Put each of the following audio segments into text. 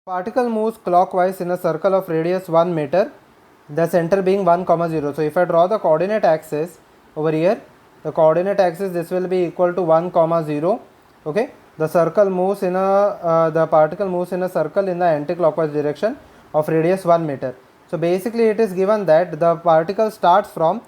Particle moves clockwise in a circle of radius 1 meter, the center being 1 comma 0. So if I draw the coordinate axis over here, the coordinate axis, this will be equal to 1 comma 0. Okay, the circle moves in a the particle moves in a circle in the anti-clockwise direction of radius 1 meter. So basically it is given that the particle starts from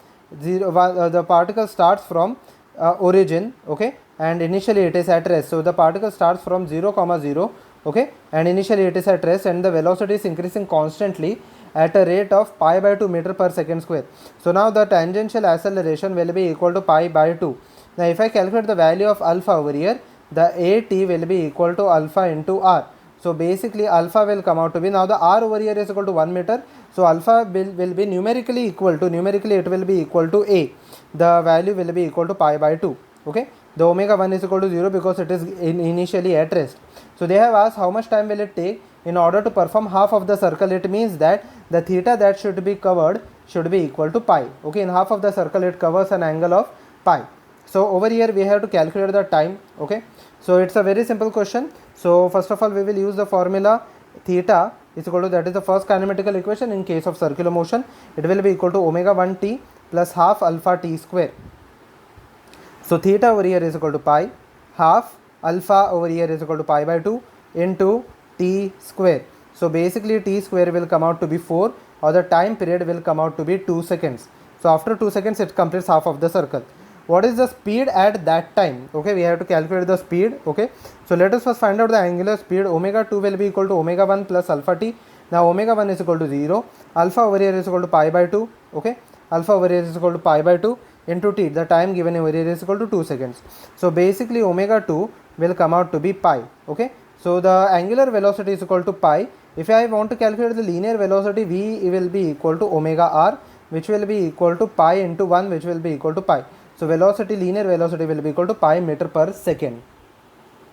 origin, okay, and initially it is at rest. So the particle starts from 0 comma 0, okay, and initially it is at rest, and the velocity is increasing constantly at a rate of pi by 2 meter per second square. So now the tangential acceleration will be equal to pi by 2. Now if I calculate the value of alpha over here, the at will be equal to alpha into r. So basically alpha will come out to be, now the r over here is equal to 1 meter, so alpha will be numerically it will be equal to a. The value will be equal to pi by 2. Okay, the omega 1 is equal to 0 because it is initially at rest. So they have asked how much time will it take in order to perform half of the circle. It means that the theta that should be covered should be equal to pi. Okay, in half of the circle it covers an angle of pi. So over here we have to calculate the time. Okay, so it's a very simple question. So first of all we will use the formula theta is equal to, that is the first kinematical equation in case of circular motion. It will be equal to omega 1 t plus half alpha t square. So theta over here is equal to pi, half alpha over here is equal to pi by 2 into t square. So basically t square will come out to be 4, or the time period will come out to be 2 seconds. So after 2 seconds it completes half of the circle. What is the speed at that time? Okay, we have to calculate the speed. Okay, so let us first find out the angular speed. Omega 2 will be equal to omega 1 plus alpha t. Now omega 1 is equal to 0, alpha over here is equal to pi by 2. Okay, alpha over here is equal to pi by 2 into t. The time given over here is equal to 2 seconds. So basically omega 2 will come out to be pi. Okay, so the angular velocity is equal to pi. If I want to calculate the linear velocity, v will be equal to omega r, which will be equal to pi into 1, which will be equal to pi. So velocity, linear velocity will be equal to pi meter per second.